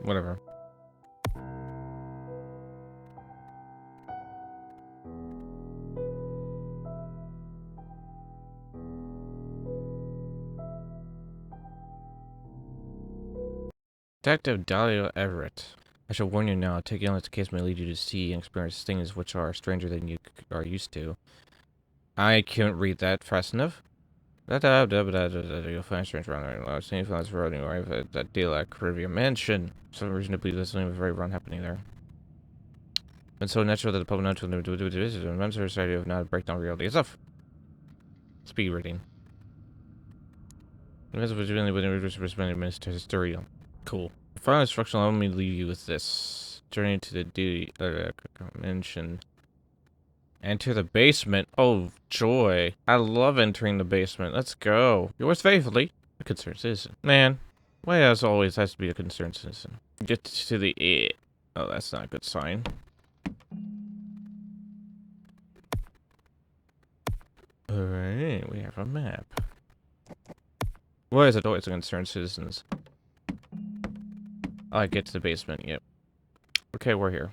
Whatever. Detective Dahlia Everett. I shall warn you now, taking on this case may lead you to see and experience things which are stranger than you are used to. I can't read that fast enough. You'll find strange around there. I've seen flowers road and arrive at that deal at Caribbean Mansion. For some reason to believe there's something very wrong happening there. It's so natural that the public not to do this is an society of not break down reality itself. Speed reading. Ministerial. Cool. Final instruction, let me leave you with this. Journey to the duty mention. Enter the basement. Oh, joy. I love entering the basement. Let's go. Yours faithfully, a concerned citizen. Man, why as always has to be a concerned citizen. Get to the Oh, that's not a good sign. Alright, we have a map. Why is it always a concerned citizens? Oh, I get to the basement, yep. Okay, we're here.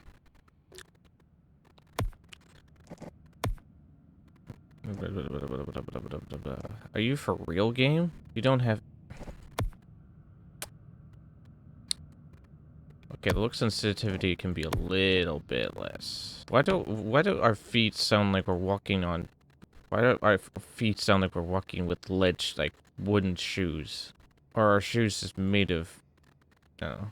Are you for real, game? You don't have... Okay, the look sensitivity can be a little bit less. Why do our feet sound like we're walking on... Why do our feet sound like we're walking with ledge, like wooden shoes? Or our shoes just made of... No.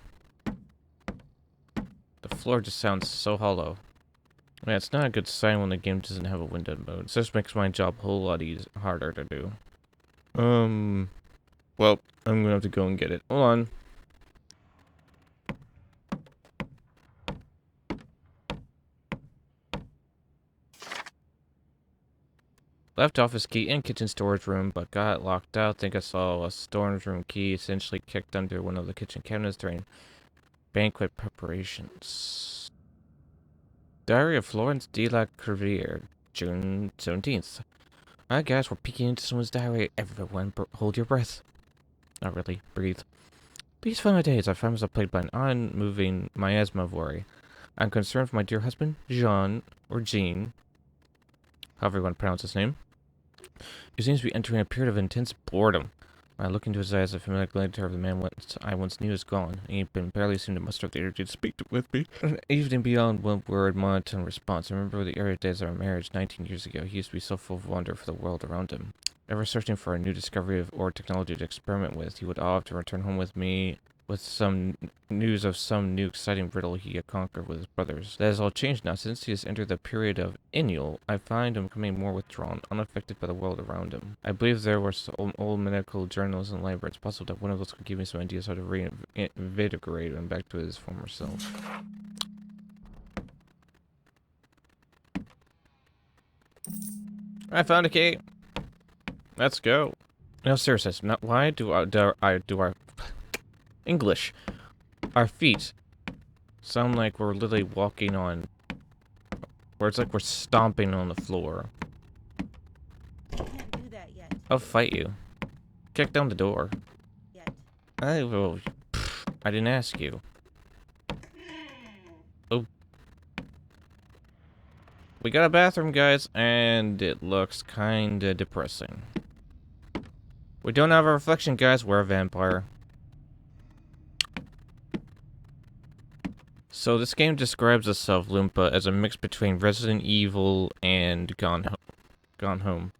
The floor just sounds so hollow. Yeah, it's not a good sign when the game doesn't have a window mode. So this makes my job a whole lot harder to do. Well, I'm gonna have to go and get it. Hold on. Left office key in kitchen storage room, but got locked out. Think I saw a storage room key essentially kicked under one of the kitchen cabinets during banquet preparations. Diary of Florence de la Criviere, June 17th. Alright guys, we're peeking into someone's diary. Everyone hold your breath. Not really. Breathe. These final days, I find myself plagued by an unmoving miasma of worry. I'm concerned for my dear husband, Jean, or Jean, however you want to pronounce his name. He seems to be entering a period of intense boredom. When I look into his eyes, the familiar glare of the man I once knew is gone, and he barely seemed to muster up the energy to speak with me. An evening beyond one word, monotone response. I remember the early days of our marriage 19 years ago. He used to be so full of wonder for the world around him. Ever searching for a new discovery or technology to experiment with, he would often return home with me with some news of some new exciting riddle he had conquered with his brothers. That has all changed now. Since he has entered the period of Ennial, I find him becoming more withdrawn, unaffected by the world around him. I believe there were some old medical journals in the library. It's possible that one of those could give me some ideas how to reinvigorate him back to his former self. I found a key. Let's go. No, seriously, why do our English? Our feet sound like we're literally walking on, where it's like we're stomping on the floor. Can't do that yet. I'll fight you. Kick down the door. Yet. I will. I didn't ask you. Oh. We got a bathroom, guys, and it looks kinda depressing. We don't have a reflection, guys. We're a vampire. So this game describes itself, Loompa, as a mix between Resident Evil and Gone Home.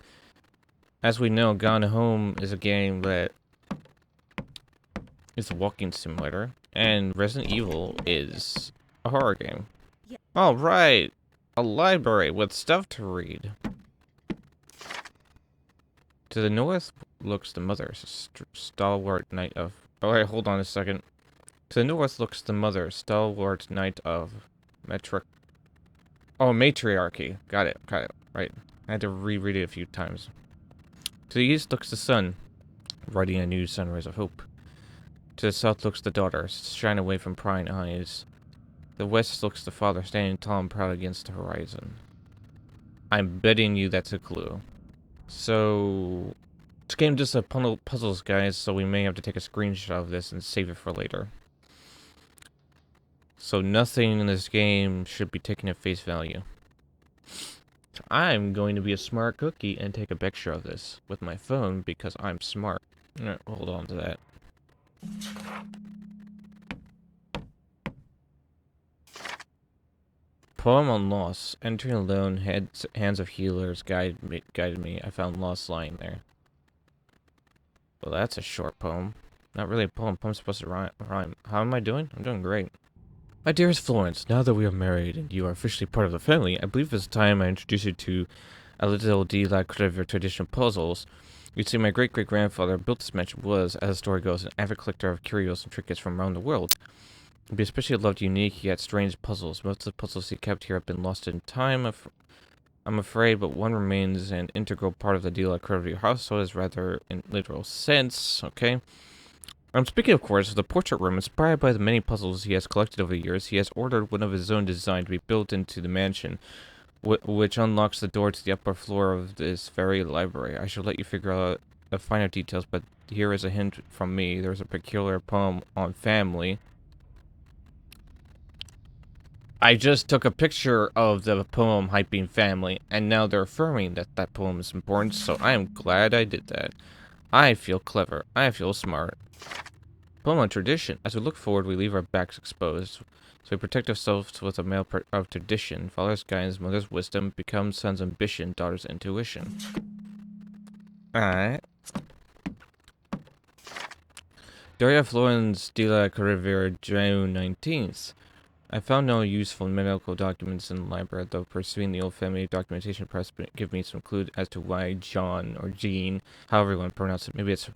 As we know, Gone Home is a game that is a walking simulator, and Resident Evil is a horror game. Yeah. All right, a library with stuff to read. To the north looks the mother, stalwart knight of... Oh, wait, hold on a second. To the north looks the mother, stalwart knight of matriarchy. Got it, right. I had to reread it a few times. To the east looks the sun, riding a new sunrise of hope. To the south looks the daughter, shine away from prying eyes. The west looks the father, standing tall and proud against the horizon. I'm betting you that's a clue. So, this game just a puzzles, guys, so we may have to take a screenshot of this and save it for later. So nothing in this game should be taken at face value. So I'm going to be a smart cookie and take a picture of this with my phone because I'm smart. Hold on to that. Poem on loss. Entering alone, hands of healers guided me. I found loss lying there. Well, that's a short poem. Not really a poem. Poem's supposed to rhyme. How am I doing? I'm doing great. My dearest Florence, now that we are married and you are officially part of the family, I believe it's time I introduce you to a little de la Creve traditional puzzles. You see, my great-great-grandfather built this mansion was, as the story goes, an avid collector of curios and trinkets from around the world. He especially loved unique yet strange puzzles. Most of the puzzles he kept here have been lost in time, I'm afraid, but one remains an integral part of the de la Creve household, is rather in literal sense, okay? Speaking of course, the portrait room, inspired by the many puzzles he has collected over the years, he has ordered one of his own design to be built into the mansion, which unlocks the door to the upper floor of this very library. I shall let you figure out the finer details, but here is a hint from me. There's a peculiar poem on family. I just took a picture of the poem hyping family, and now they're affirming that that poem is important, so I am glad I did that. I feel clever. I feel smart. Poem on tradition. As we look forward, we leave our backs exposed. So we protect ourselves with a mail of tradition. Father's guidance, mother's wisdom, become son's ambition, daughter's intuition. Alright. Daria Florence de la Carrera, June 19th. I found no useful medical documents in the library, though pursuing the old family documentation press give me some clue as to why John or Jean, however you want to pronounce it, maybe it's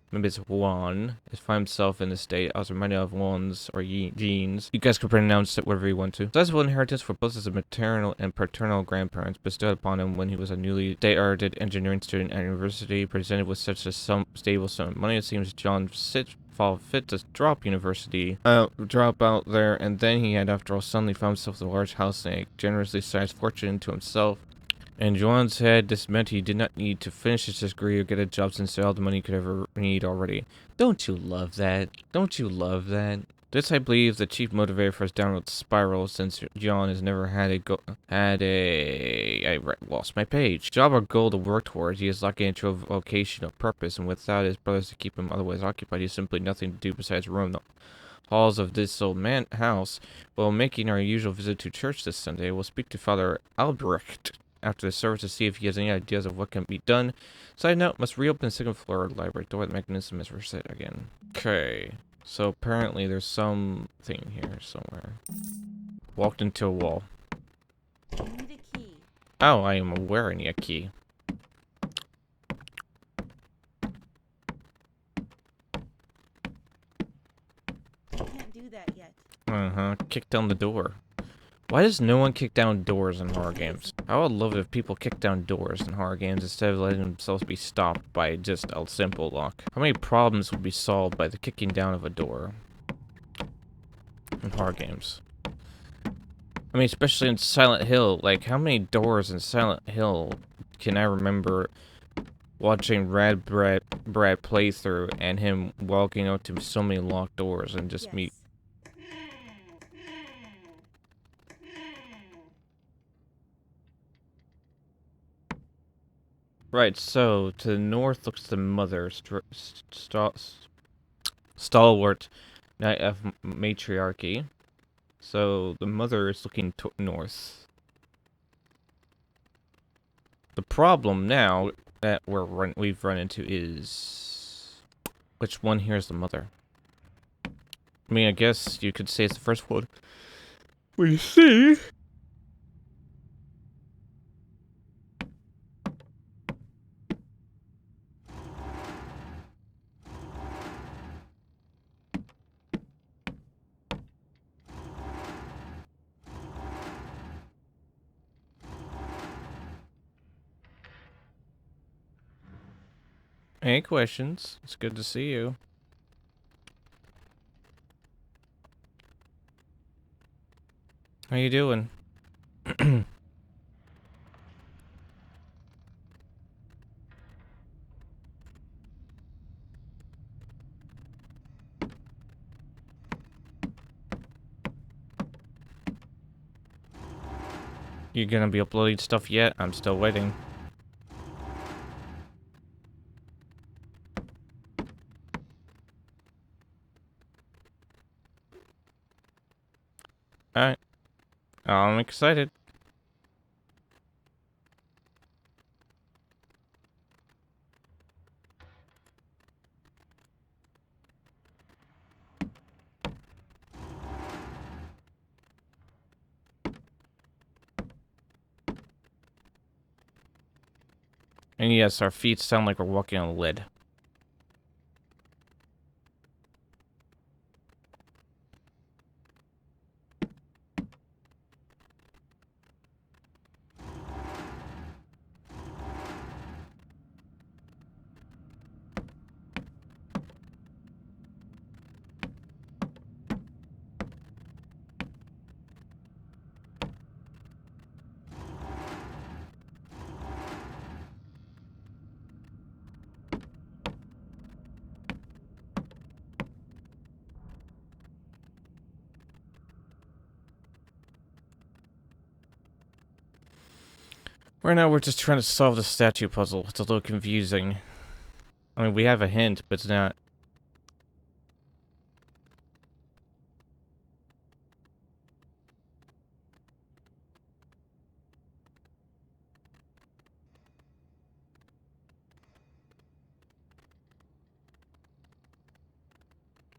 Juan, is found himself in this state. I was reminded of Juan's or Jean's. You guys can pronounce it whatever you want to. Sizable inheritance for both his maternal and paternal grandparents bestowed upon him when he was a newly state-arted engineering student at university. Presented with such a stable sum of money, it seems John fall fit to drop out there, and then he had after all suddenly found himself with a large house and a generously sized fortune to himself. And Juan said this meant he did not need to finish his degree or get a job since all the money he could ever need already. Don't you love that? Don't you love that? This, I believe, the chief motivator for his downward spiral, since John has never I lost my page. Job or goal to work towards, he is locking into a vocation of purpose, and without his brothers to keep him otherwise occupied, he has simply nothing to do besides roam the halls of this old house. While making our usual visit to church this Sunday, we'll speak to Father Albrecht after the service to see if he has any ideas of what can be done. Side note, must reopen the second floor library door. The mechanism is reset again. Okay. So apparently there's something here somewhere. Walked into a wall. You need a key. Oh, I am aware I need a key. You can't do that yet. Uh-huh. Kick down the door. Why does no one kick down doors in horror games? I would love it if people kick down doors in horror games instead of letting themselves be stopped by just a simple lock. How many problems would be solved by the kicking down of a door in horror games? I mean, especially in Silent Hill. Like, how many doors in Silent Hill can I remember watching Brad play through and him walking out to so many locked doors and just me... Right, so to the north looks the mother, stalwart knight of matriarchy. So the mother is looking north. The problem now that we've run into is which one here is the mother? I mean, I guess you could say it's the first one. We see. Any questions? It's good to see you. How you doing? You gonna be uploading stuff yet? I'm still waiting. Alright. I'm excited. And yes, our feet sound like we're walking on lead. Right now, we're just trying to solve the statue puzzle. It's a little confusing. I mean, we have a hint, but it's not.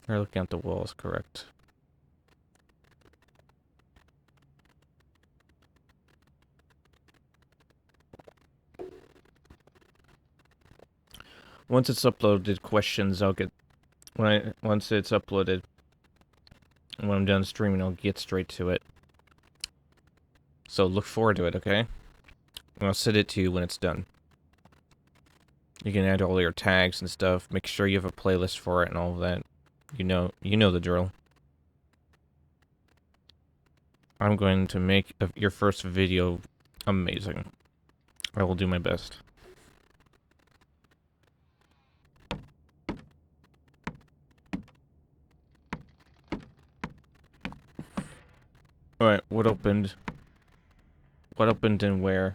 We're looking at the walls, correct. Once it's uploaded, questions I'll get once it's uploaded. When I'm done streaming, I'll get straight to it. So look forward to it, okay? And I'll send it to you when it's done. You can add all your tags and stuff. Make sure you have a playlist for it and all of that. You know the drill. I'm going to make your first video amazing. I will do my best. Alright, what opened? What opened and where?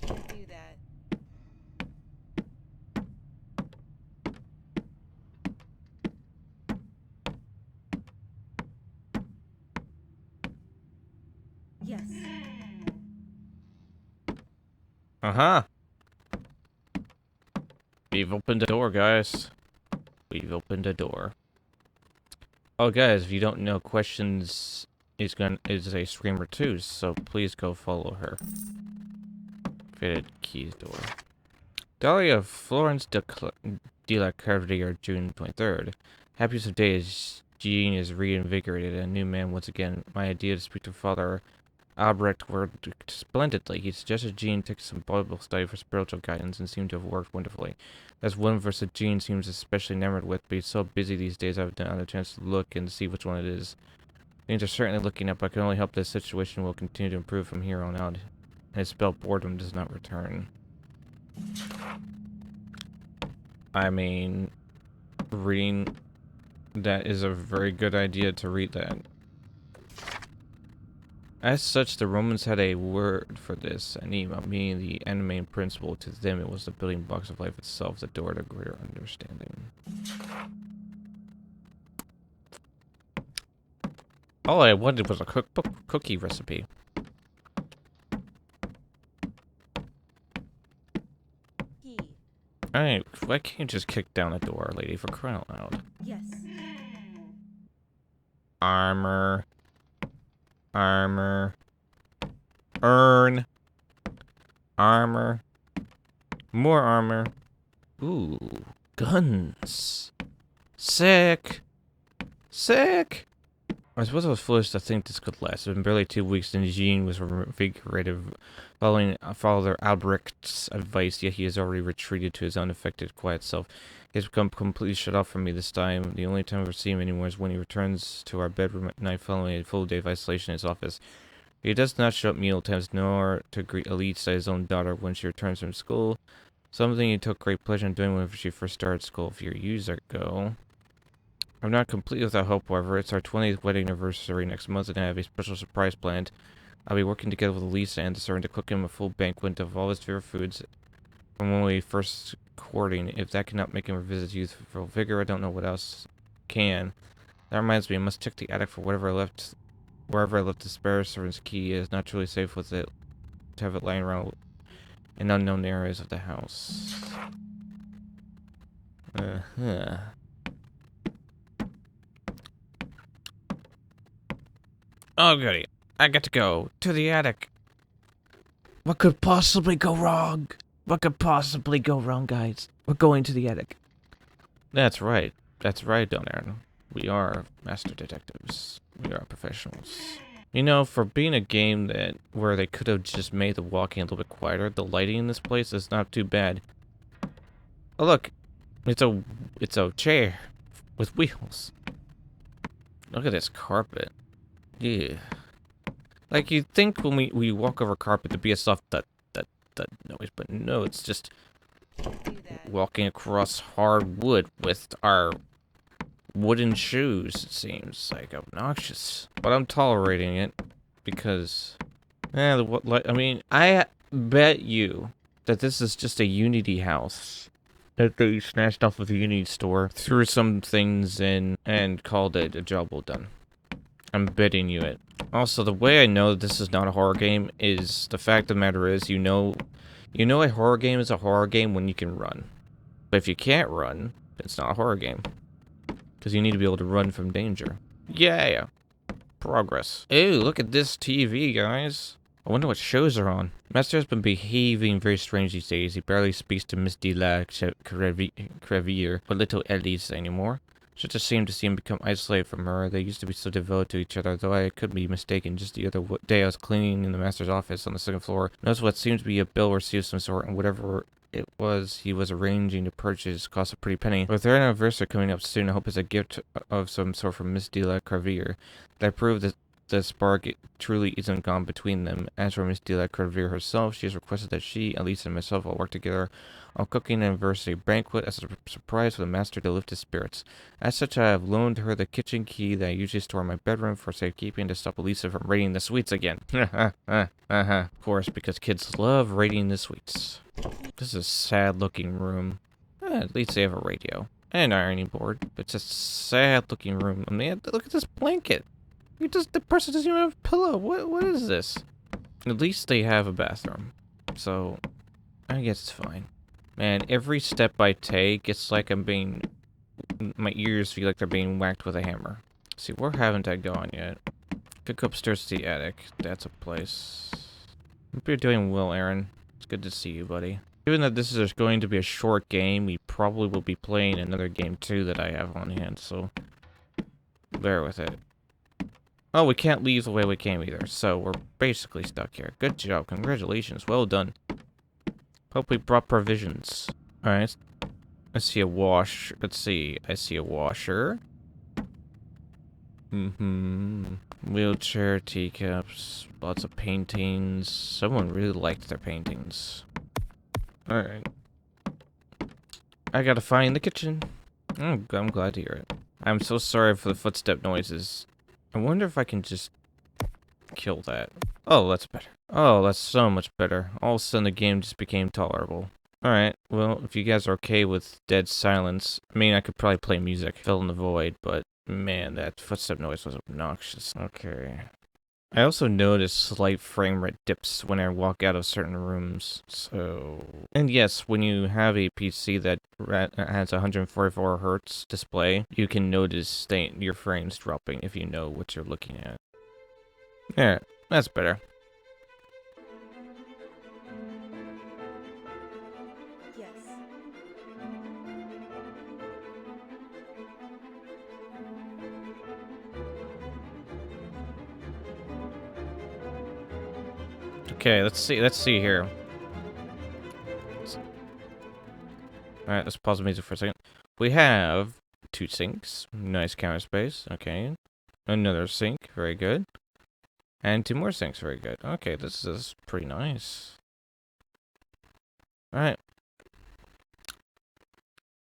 Can't do that. Yes. Uh-huh. We've opened a door, guys. We've opened a door. Oh, guys, if you don't know, Questions is a streamer too, so please go follow her. Fitted keys door. Dalia Florence de la Carrière, June 23rd. Happiest of days. Jean is reinvigorated, a new man once again. My idea to speak to Father Albrecht worked splendidly. He suggested Jean take some Bible study for spiritual guidance and seemed to have worked wonderfully. There's one verse that Jean seems especially enamored with, but he's so busy these days I haven't had a chance to look and see which one it is. Things are certainly looking up. I can only hope this situation will continue to improve from here on out. And his spell boredom does not return. I mean, reading that is a very good idea to read that. As such, the Romans had a word for this, anima, meaning the animating principle. To them, it was the building blocks of life itself, the door to greater understanding. All I wanted was a cookbook cookie recipe. Key. Alright, why can't you just kick down a door, lady, for crying out loud? Yes. Armor. Armor. Earn. Armor. More armor. Ooh. Guns. Sick. Sick. I suppose I was foolish to think this could last. It's been barely 2 weeks and Jean was reinvigorated following Father Albrecht's advice, yet he has already retreated to his unaffected, quiet self. He has become completely shut off from me this time. The only time I ever see him anymore is when he returns to our bedroom at night following a full day of isolation in his office. He does not show up meal times nor to greet Elisa, his own daughter, when she returns from school. Something he took great pleasure in doing when she first started school a few years ago. I'm not completely without hope, however. It's our 20th wedding anniversary next month, and I have a special surprise planned. I'll be working together with Elisa and the servant to cook him a full banquet of all his favorite foods from when we first courting. If that cannot make him revisit youthful vigor, I don't know what else can. That reminds me, I must check the attic for wherever I left the spare servant's key. It is not truly safe with it to have it lying around in unknown areas of the house. Uh-huh. Oh, goody. I got to go to the attic. What could possibly go wrong? What could possibly go wrong, guys? We're going to the attic. That's right. That's right, Don Aaron. We are master detectives. We are professionals. You know, for being a game where they could have just made the walking a little bit quieter, the lighting in this place is not too bad. Oh, look. It's a chair with wheels. Look at this carpet. Yeah. Like, you'd think when we walk over carpet to be a soft thud noise, but no, it's just Can't do that. walking across hard wood with our wooden shoes, it seems like obnoxious. But I'm tolerating it because, I bet you that this is just a Unity house that they snatched off of the Unity store, threw some things in, and called it a job well done. I'm betting you it. Also, the way I know this is not a horror game is the fact of the matter is, you know a horror game is a horror game when you can run. But if you can't run, it's not a horror game. Because you need to be able to run from danger. Yeah! Progress. Ooh, look at this TV, guys. I wonder what shows are on. Master has been behaving very strange these days. He barely speaks to Miss de la Crevier or little Elise anymore. Such a shame to see him become isolated from her. They used to be so devoted to each other, though I could be mistaken. Just the other day I was cleaning in the master's office on the second floor. Noticed what seemed to be a bill received of some sort, and whatever it was he was arranging to purchase cost a pretty penny. With their anniversary coming up soon, I hope it's a gift of some sort from Miss de la Crevier. That proved that the spark truly isn't gone between them. As for Miss de la Crevier herself, she has requested that she, Elisa, and myself all work together on cooking an anniversary banquet as a surprise for the master to lift his spirits. As such, I have loaned her the kitchen key that I usually store in my bedroom for safekeeping to stop Elisa from raiding the sweets again. Of course, because kids love raiding the sweets. This is a sad-looking room. At least they have a radio and an ironing board. But it's a sad-looking room. I mean, look at this blanket. The person doesn't even have a pillow. What is this? At least they have a bathroom. So, I guess it's fine. Man, every step I take, it's like my ears feel like they're being whacked with a hammer. See, where haven't I gone yet? Could go upstairs to the attic. That's a place. Hope you're doing well, Aaron. It's good to see you, buddy. Given that this is going to be a short game, we probably will be playing another game too that I have on hand, so bear with it. Oh, we can't leave the way we came either, so we're basically stuck here. Good job. Congratulations. Well done. Hope we brought provisions. Alright. I see a wash. Let's see. I see a washer. Wheelchair, teacups, lots of paintings. Someone really liked their paintings. Alright. I gotta find the kitchen. I'm glad to hear it. I'm so sorry for the footstep noises. I wonder if I can just kill that. Oh, that's better. Oh, that's so much better. All of a sudden the game just became tolerable. Alright, well, if you guys are okay with dead silence, I mean, I could probably play music, fill in the void, but man, that footstep noise was obnoxious. Okay. I also noticed slight frame rate dips when I walk out of certain rooms, so... And yes, when you have a PC that has 144 Hz display, you can notice your frames dropping if you know what you're looking at. Yeah, that's better. Yes. Okay, let's see here. Alright, let's pause the music for a second. We have 2 sinks. Nice counter space. Okay. Another sink. Very good. And 2 more sinks, very good. Okay, this is pretty nice. Alright.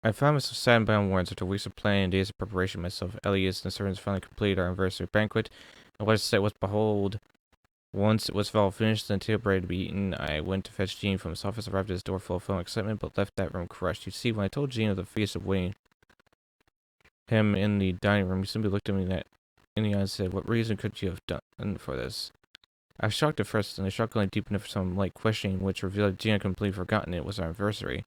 I found myself sad and bound warrants after weeks of planning and days of preparation myself. Elias and the servants finally completed our anniversary banquet. And what I said was, behold, once it was all finished and the table ready to be eaten, I went to fetch Jean from his office, arrived at his door full of film excitement, but left that room crushed. You see, when I told Jean of the feast of waiting him in the dining room, he simply looked at me in the eye and said, "What reason could you have done for this?" I was shocked at first, and the shock only deepened after some light questioning, which revealed that Jean had completely forgotten it was our anniversary.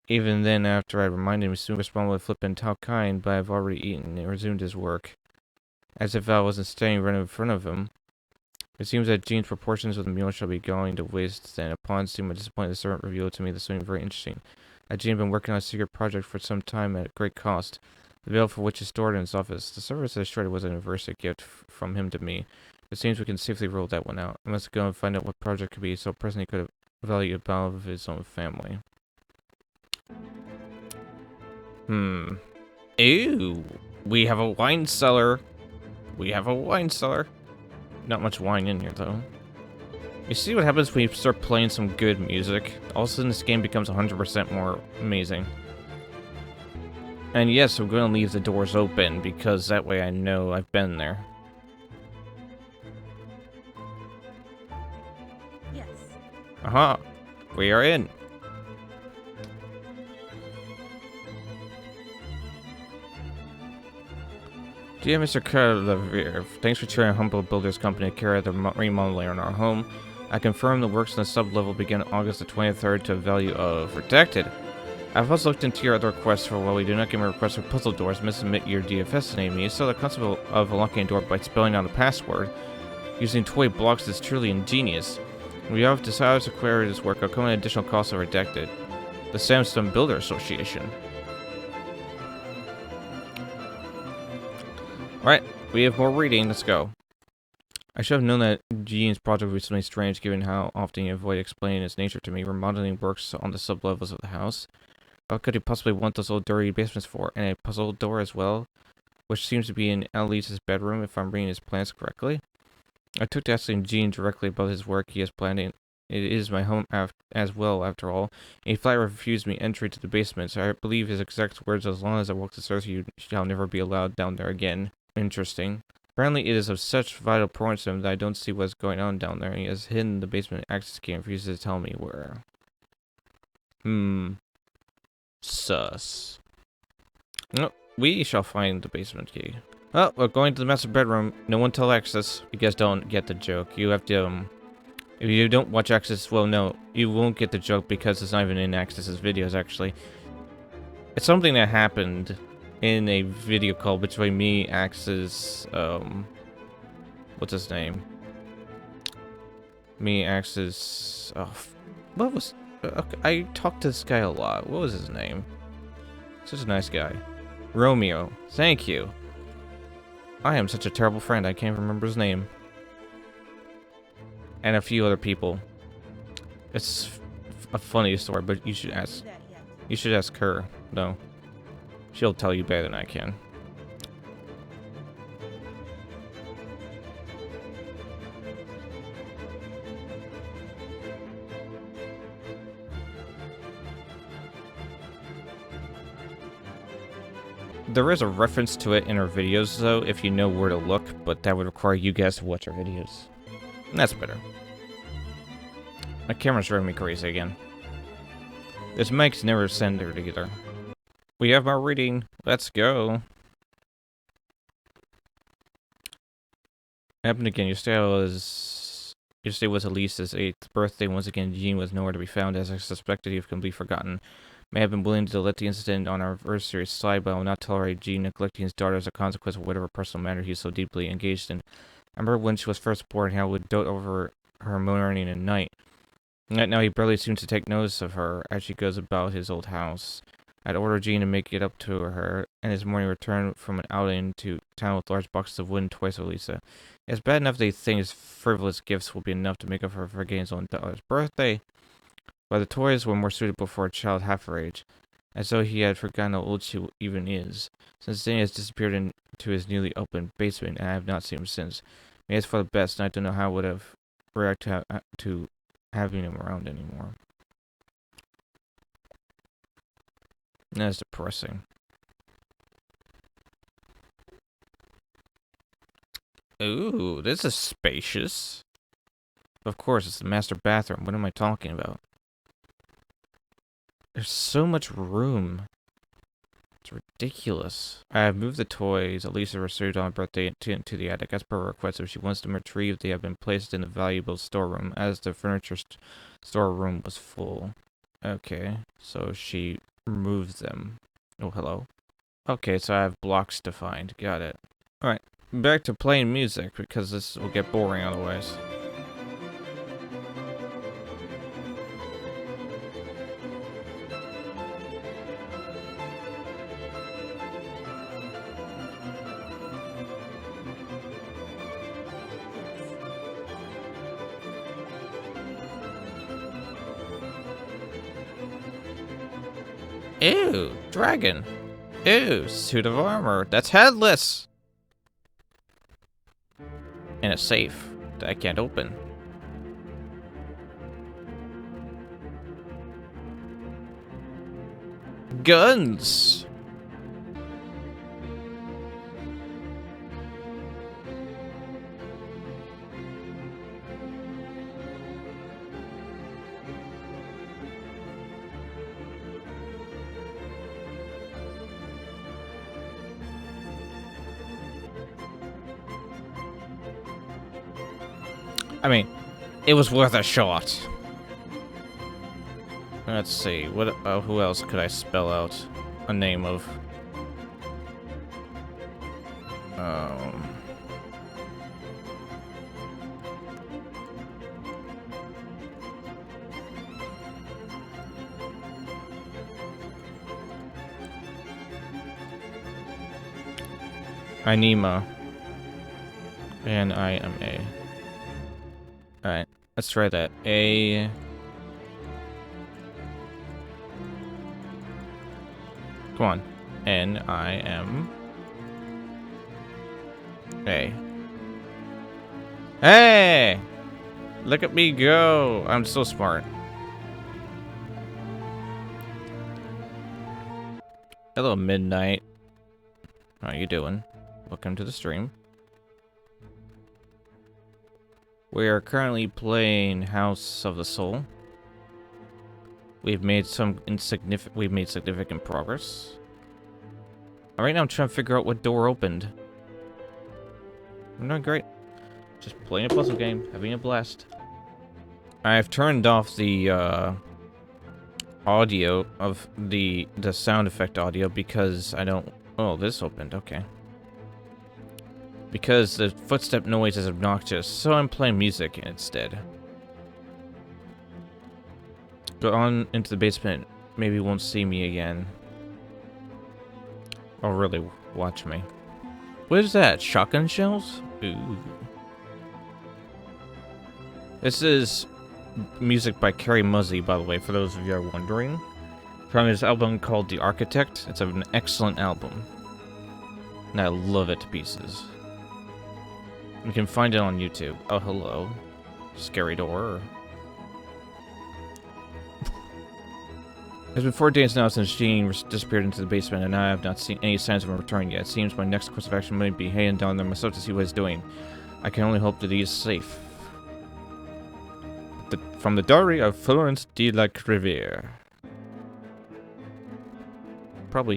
Even then, after I reminded him, he soon responded with flippant, "How kind, but I've already eaten," and resumed his work, as if I wasn't standing right in front of him. It seems that Jean's proportions of the meal shall be going to waste, then. Upon seeing my disappointment, the servant revealed to me something very interesting. That Jean had been working on a secret project for some time at great cost, the veil for which is stored in his office. The servant assured it was an anniversary gift from him to me. It seems we can safely rule that one out. I must go and find out what project could be so present he could value above his own family. Ooh, we have a wine cellar. Not much wine in here, though. You see what happens when you start playing some good music? All of a sudden, this game becomes 100% more amazing. And yes, I'm going to leave the doors open, because that way I know I've been there. Yes. Aha! We are in! Dear Mr. Carlavere, thanks for sharing Humble Builders Company to carry out the remodeling on our home. I confirm the works on the sub-level begin August the 23rd to a value of redacted. I've also looked into your other requests for while we do not get my request for puzzle doors, must admit your DFS name me, so the concept of unlocking a door by spelling out a password using toy blocks is truly ingenious. We have decided to acquire this work, come at an additional cost of redacted. The Sandstone Builder Association. Alright, we have more reading, let's go. I should have known that Jean's project was something strange given how often he avoided explaining its nature to me. Remodeling works on the sub-levels of the house. What could he possibly want those old dirty basements for? And a puzzle door as well? Which seems to be in Elise's bedroom if I'm reading his plans correctly. I took to asking Jean directly about his work he has planned. It is my home as well, after all. And he flat refused me entry to the basement, so I believe his exact words, "As long as I walk this earth, you shall never be allowed down there again." Interesting. Apparently it is of such vital importance to him that I don't see what's going on down there. He has hidden the basement access key and refuses to tell me where. Sus. No, we shall find the basement key. Oh, we're going to the master bedroom. No one tell Access. You guys don't get the joke. You have to, if you don't watch Access, well, no, you won't get the joke because it's not even in Access's videos, actually. It's something that happened in a video call between me, Axe's, what's his name? Me, Axe's, what was, okay, I talked to this guy a lot. What was his name? Such a nice guy. Romeo. Thank you. I am such a terrible friend, I can't remember his name. And a few other people. It's a funny story, but you should ask. You should ask her, though. She'll tell you better than I can. There is a reference to it in her videos, though, if you know where to look, but that would require you guys to watch her videos. And that's better. My camera's driving me crazy again. This mic's never centered either. We have more reading. Let's go. What happened again? Yesterday was Elise's 8th birthday. Once again, Jean was nowhere to be found, as I suspected he had completely forgotten. May have been willing to let the incident on our anniversary slide, but I will not tolerate Jean neglecting his daughter as a consequence of whatever personal matter he is so deeply engaged in. I remember when she was first born, how I would dote over her morning and night. Right now, he barely seems to take notice of her as she goes about his old house. I'd ordered Jean to make it up to her, and his morning returned from an outing to town with large boxes of wooden toys for Lisa. It's bad enough they think his frivolous gifts will be enough to make up for forgetting his own daughter's birthday, but the toys were more suitable for a child half her age, as though he had forgotten how old she even is. Since then he has disappeared into his newly opened basement, and I have not seen him since. Maybe it's for the best, and I don't know how I would have reacted to having him around anymore. That's depressing. Ooh, this is spacious. Of course, it's the master bathroom. What am I talking about? There's so much room. It's ridiculous. I have moved the toys Elisa received on her birthday to the attic as per request. If she wants them retrieved, they have been placed in the valuable storeroom as the furniture storeroom was full. Okay, so she removes them. Oh, hello. Okay, so I have blocks to find. Got it. Alright, back to playing music because this will get boring otherwise. Ew, dragon. Ew, suit of armor. That's headless. And a safe that I can't open. Guns. I mean, it was worth a shot. Let's see, what? Who else could I spell out a name of? Anima. N-I-M-A. Alright, let's try that. A... Come on. N-I-M-A. Hey! Look at me go! I'm so smart. Hello, Midnight. How you doing? Welcome to the stream. We are currently playing House of the Soul. We've made significant progress. Right now I'm trying to figure out what door opened. I'm doing great. Just playing a puzzle game, having a blast. I've turned off the audio of the sound effect audio because I don't... Oh, this opened, okay. Because the footstep noise is obnoxious, so I'm playing music instead. Go on into the basement. Maybe you won't see me again. Or really watch me. What is that? Shotgun shells? Ooh. This is music by Carrie Muzzy, by the way, for those of you who are wondering. From his album called The Architect. It's an excellent album. And I love it to pieces. You can find it on YouTube. Oh, hello. Scary door. It's been 4 days now since Jean disappeared into the basement, and I have not seen any signs of him returning yet. It seems my next course of action might be heading down there myself to see what he's doing. I can only hope that he is safe. From the diary of Florence de la Riviere.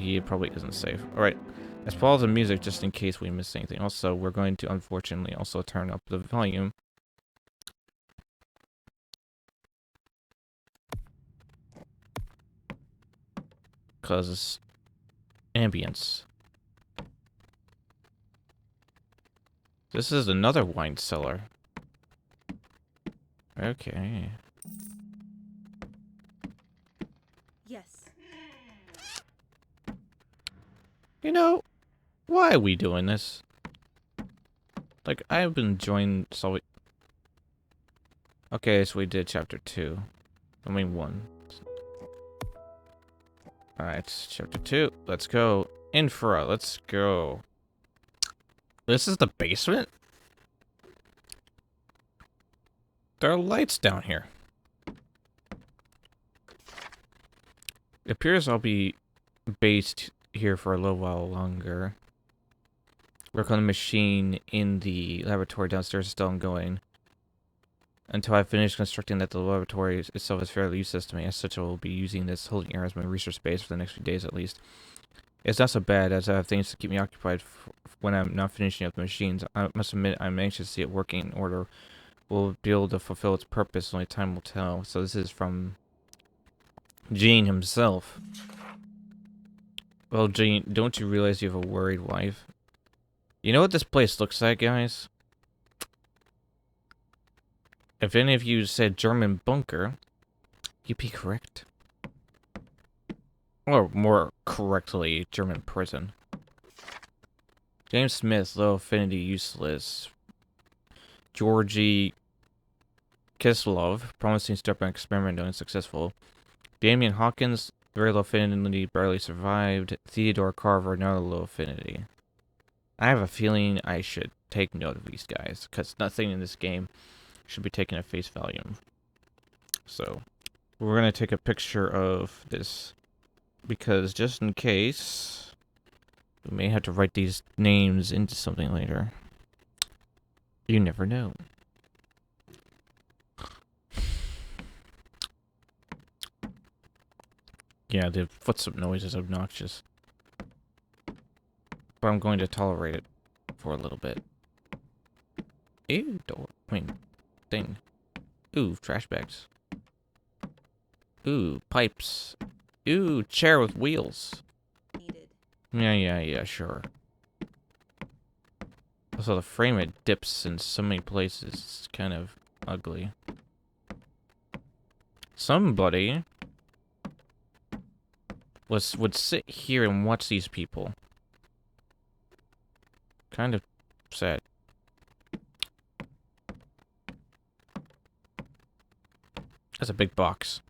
He probably isn't safe. Alright. Let's pause the music just in case we miss anything. Also, we're going to unfortunately also turn up the volume. Because ambience. This is another wine cellar. Okay. Yes. You know, why are we doing this? Like, I've been enjoying solving... Okay, so we did chapter 2. I mean 1. Alright, chapter 2. Let's go. Infra, let's go. This is the basement? There are lights down here. It appears I'll be based here for a little while longer. Work on the machine in the laboratory downstairs is still ongoing. Until I finish constructing that, the laboratory itself is fairly useless to me. As such, I will be using this holding area as my research space for the next few days at least. It's not so bad, as I have things to keep me occupied when I'm not finishing up the machines. I must admit, I'm anxious to see it working in order. Will be able to fulfill its purpose, only time will tell. So this is from Gene himself. Well, Gene, don't you realize you have a worried wife? You know what this place looks like, guys? If any of you said German bunker, you'd be correct. Or more correctly, German prison. James Smith, low affinity, useless. Georgy Kislov, promising step on experiment, unsuccessful. Damian Hawkins, very low affinity, barely survived. Theodore Carver, another low affinity. I have a feeling I should take note of these guys, because nothing in this game should be taken at face value. So, we're going to take a picture of this, because just in case, we may have to write these names into something later. You never know. Yeah, the footstep noise is obnoxious. But I'm going to tolerate it for a little bit. Ew, door. I mean, thing. Ooh, trash bags. Ooh, pipes. Ooh, chair with wheels. Needed. Yeah, sure. Also, the frame, it dips in so many places. It's kind of ugly. Somebody would sit here and watch these people. Kind of sad. That's a big box.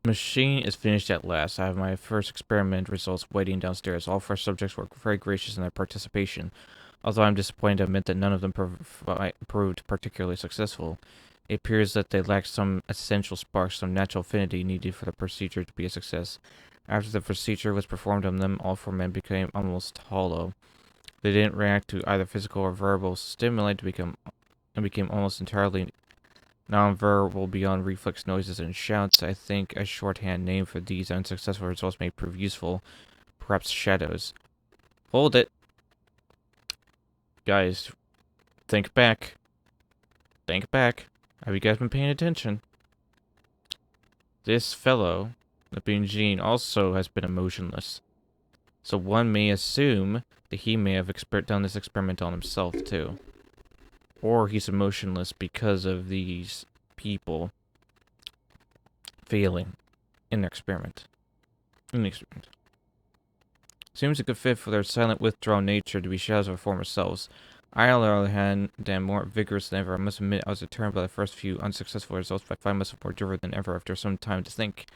Machine is finished at last. I have my first experiment results waiting downstairs. All 4 subjects were very gracious in their participation. Although I'm disappointed to admit that none of them proved particularly successful. It appears that they lacked some essential spark, some natural affinity needed for the procedure to be a success. After the procedure was performed on them, all 4 men became almost hollow. They didn't react to either physical or verbal stimuli and became almost entirely non-verbal beyond reflex noises and shouts. I think a shorthand name for these unsuccessful results may prove useful. Perhaps shadows. Hold it. Guys, think back. Think back. Have you guys been paying attention? This fellow, the being Gene, also has been emotionless. So one may assume that he may have done this experiment on himself, too. Or he's emotionless because of these people failing in their experiment. Seems a good fit for their silent, withdrawn nature to be shadows of our former selves. I, on the other hand, am more vigorous than ever. I must admit I was determined by the first few unsuccessful results, but I find myself more driven than ever after some time to think.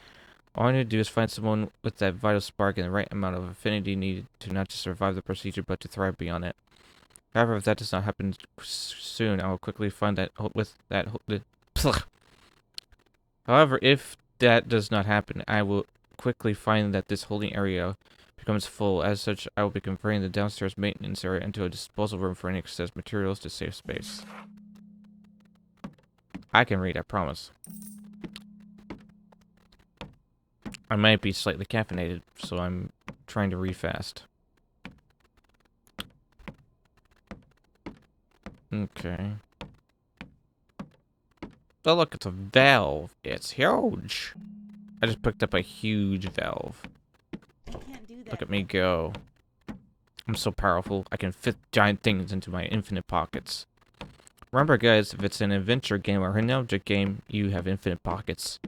All I need to do is find someone with that vital spark and the right amount of affinity needed to not just survive the procedure, but to thrive beyond it. However, if that does not happen soon, I will quickly find that However, if that does not happen, I will quickly find that this holding area becomes full. As such, I will be converting the downstairs maintenance area into a disposal room for any excess materials to save space. I can read, I promise. I might be slightly caffeinated, so I'm trying to read fast. Okay. Oh, look, it's a valve. It's huge. I just picked up a huge valve. I can't do that. Look at me go. I'm so powerful. I can fit giant things into my infinite pockets. Remember, guys, if it's an adventure game or an object game, you have infinite pockets.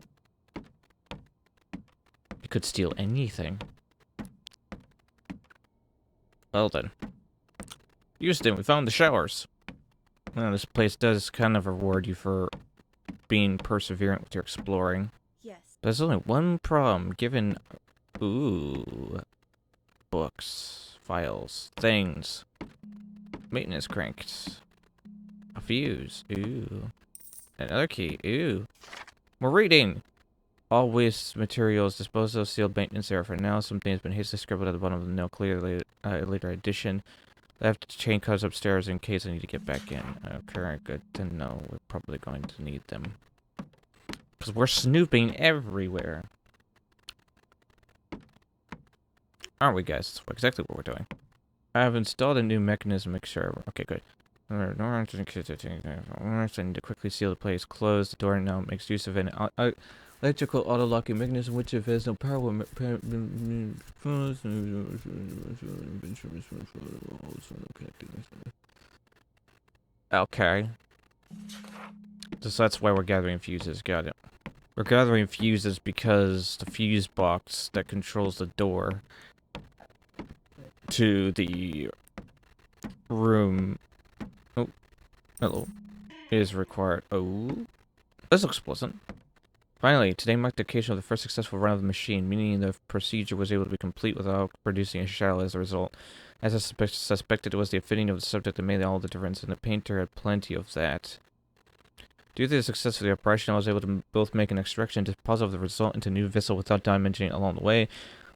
You could steal anything. Well then. Houston, we found the showers. Well, this place does kind of reward you for being perseverant with your exploring. Yes. There's only one problem, given... Ooh. Books. Files. Things. Maintenance cranks. A fuse. Ooh. Another key. Ew. We're reading. All waste materials disposed of, sealed maintenance area for now. Something has been hastily scribbled at the bottom of the note. Clearly, later addition. Left chain cuts upstairs in case I need to get back in. Okay, good to know. We're probably going to need them. Because we're snooping everywhere. Aren't we, guys? That's exactly what we're doing. I have installed a new mechanism. Make sure. Okay, good. I need to quickly seal the place closed. The door now makes use of an electrical auto-locking mechanism, which if there's no power will okay. So that's why we're gathering fuses. Got it. We're gathering fuses because the fuse box that controls the door to the room, oh, hello, is required. Oh, this looks pleasant. Finally, today marked the occasion of the first successful run of the machine, meaning the procedure was able to be complete without producing a shadow as a result. As I suspected, it was the affinity of the subject that made all the difference, and the painter had plenty of that. Due to the success of the operation, I was able to both make an extraction and deposit of the result into a new vessel without dimensioning it along the way.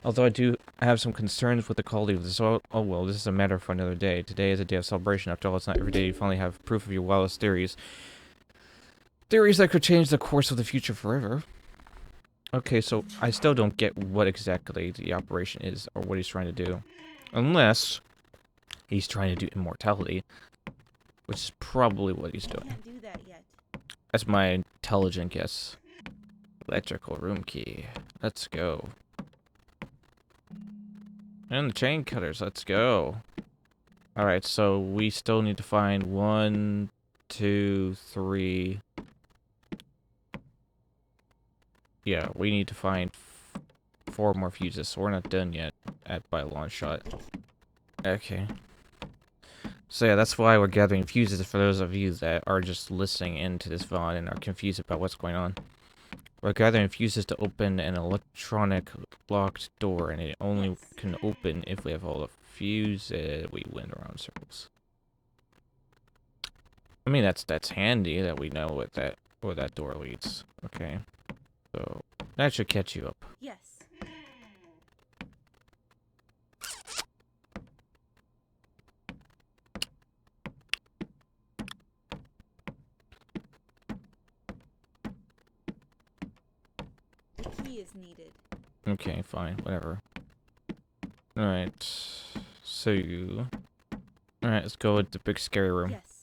Although I do have some concerns with the quality of the result, oh well, this is a matter for another day. Today is a day of celebration. After all, it's not every day you finally have proof of your wildest theories. Theories that could change the course of the future forever. Okay, so I still don't get what exactly the operation is or what he's trying to do. Unless he's trying to do immortality, which is probably what he's doing. Can't do that yet. That's my intelligent guess. Electrical room key. Let's go. And the chain cutters. Let's go. Alright, so we still need to find 1, 2, 3... Yeah, we need to find 4 more fuses, so we're not done yet by a long shot. Okay. So yeah, that's why we're gathering fuses for those of you that are just listening into this VOD and are confused about what's going on. We're gathering fuses to open an electronic locked door, and it only can open if we have all the fuses. We went around circles. I mean, that's handy that we know what where that door leads. Okay. So, that should catch you up. Yes. The key is needed. Okay, fine, whatever. Alright. So you... Alright, let's go with the big scary room. Yes.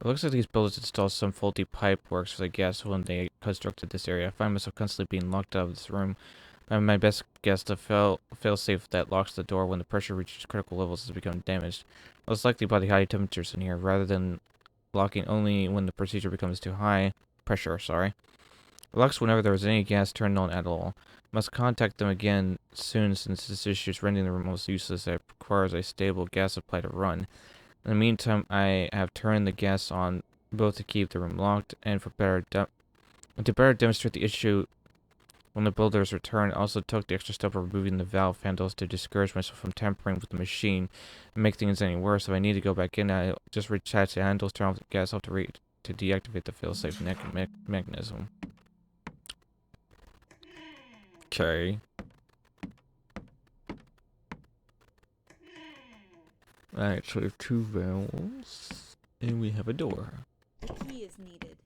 It looks like these builders installed some faulty pipe works for the gas when they constructed this area. I find myself constantly being locked out of this room. I'm my best guess to fail-safe that locks the door when the pressure reaches critical levels has become damaged. Most likely by the high temperatures in here, rather than locking only when the procedure becomes too high. Pressure, sorry. It locks whenever there is any gas turned on at all. Must contact them again soon since this issue is rendering the room almost useless. It requires a stable gas supply to run. In the meantime, I have turned the gas on both to keep the room locked and to better demonstrate the issue when the builders returned. I also took the extra step of removing the valve handles to discourage myself from tampering with the machine and make things any worse. If I need to go back in, I just reattach the handles, turn off the gas off to deactivate the fail-safe mechanism. Okay. Alright, so we have 2 valves, and we have a door. The key is needed.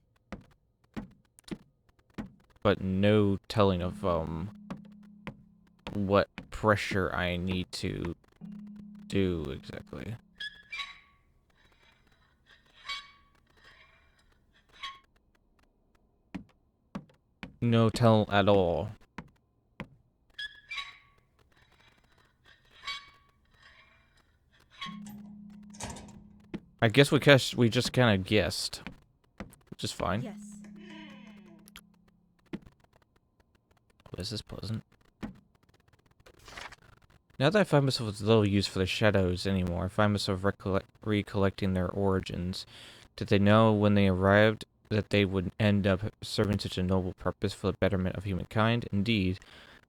But no telling of, what pressure I need to do exactly. No tell at all. I guess we just kind of guessed, which is fine. Yes. This is pleasant. Now that I find myself with little use for the shadows anymore, I find myself recollecting their origins. Did they know when they arrived that they would end up serving such a noble purpose for the betterment of humankind? Indeed,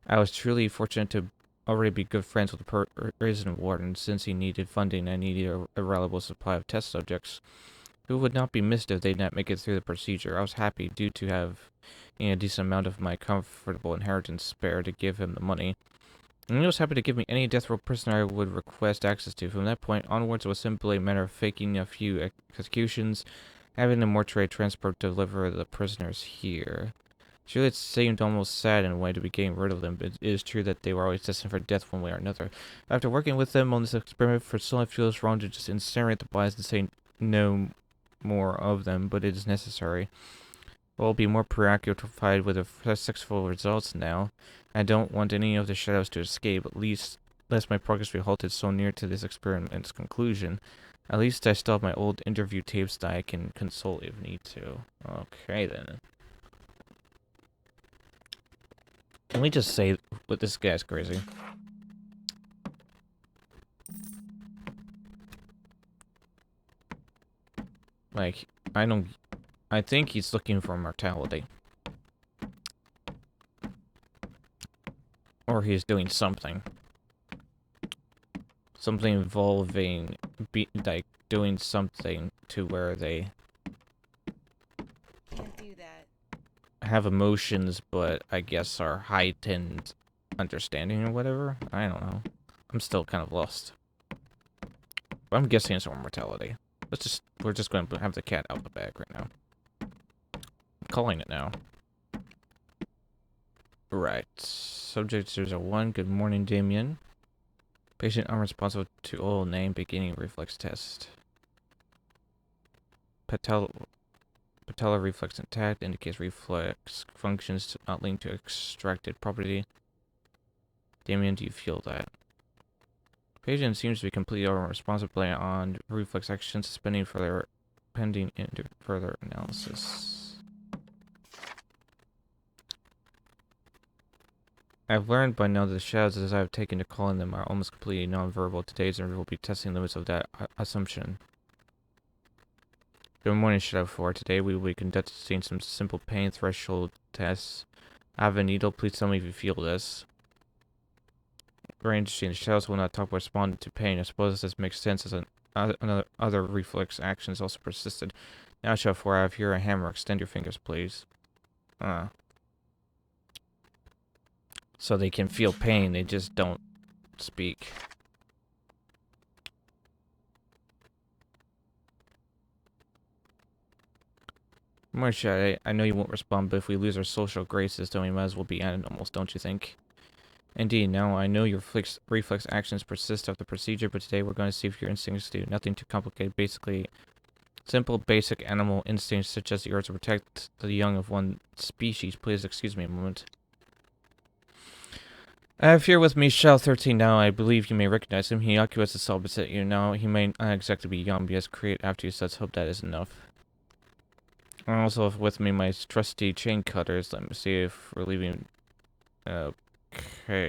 I was truly fortunate to already be good friends with the prison warden. Since he needed funding, I needed a reliable supply of test subjects. who would not be missed if they did not make it through the procedure. I was happy due to have a decent amount of my comfortable inheritance spare to give him the money. And he was happy to give me any death row prisoner I would request access to. From that point onwards, it was simply a matter of faking a few executions, having a mortuary transport deliver the prisoners here. Sure, it seemed almost sad in a way to be getting rid of them, but it is true that they were always destined for death one way or another. After working with them on this experiment for so long, I feel it's wrong to just incinerate the bodies and say no more of them, but it is necessary. We'll be more preoccupied with the successful results now. I don't want any of the shadows to escape, at least lest my progress be halted so near to this experiment's conclusion. At least I still have my old interview tapes that I can consult if need to. Okay, then. Can we just say that this guy's crazy? Like, I think he's looking for mortality. Or he's doing something. Something involving, like, doing something to where they Can't do that. have emotions, but I guess are heightened understanding or whatever. I don't know. I'm still kind of lost. But I'm guessing it's mortality. We're just going to have the cat out the bag right now. I'm calling it now. Right. Subject 001. Good morning, Damien. Patient unresponsive to oral name. Beginning reflex test. Patellar reflex intact. Indicates reflex functions not linked to extracted property. Damien, do you feel that? Patient seems to be completely unresponsive on reflex action, suspending further pending further analysis. I've learned by now that the shadows as I have taken to calling them are almost completely non-verbal. Today's interview will be testing the limits of that assumption. Good morning, Shadow 4. Today we will be conducting some simple pain threshold tests. I have a needle. Please tell me if you feel this. Very interesting. The shadows will not talk about responding to pain. I suppose this makes sense as other reflex actions also persisted. Now, Shadow 4, I have here a hammer. Extend your fingers, please. So they can feel pain, they just don't speak. Marsha, I know you won't respond, but if we lose our social graces, then we might as well be animals, don't you think? Indeed, now I know your reflex actions persist after the procedure, but today we're going to see if your instincts do. Nothing too complicated, basically simple, basic animal instincts such as the urge to protect the young of one species. Please excuse me a moment. I have here with me Shell 13 now. I believe you may recognize him. He occupies the cell beside you now. He may not exactly be young, but he has create after you, so let's hope that is enough. I also have with me my trusty chain cutters. Let me see if we're leaving. Okay.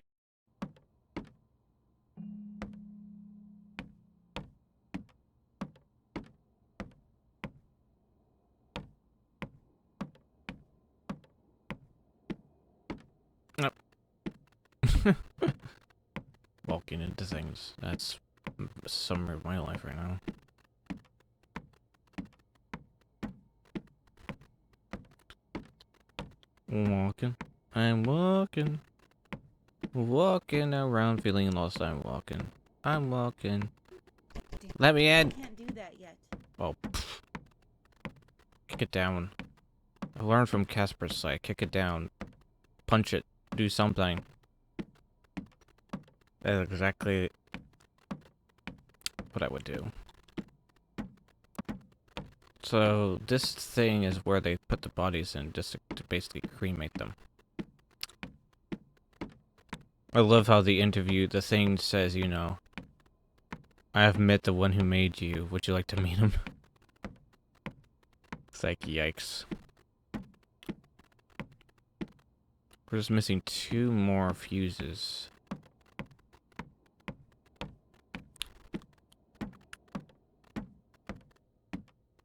Walking into things. That's a summary of my life right now. Walking. I'm walking. Walking around feeling lost. I'm walking. I'm walking. Let me in. I can't do that yet. Oh, pfft. Kick it down. I learned from Casper's side. Kick it down. Punch it. Do something. That's exactly what I would do. So this thing is where they put the bodies in, just to basically cremate them. I love how the thing says, you know, I have met the one who made you. Would you like to meet him? It's like, yikes. We're just missing 2 more fuses.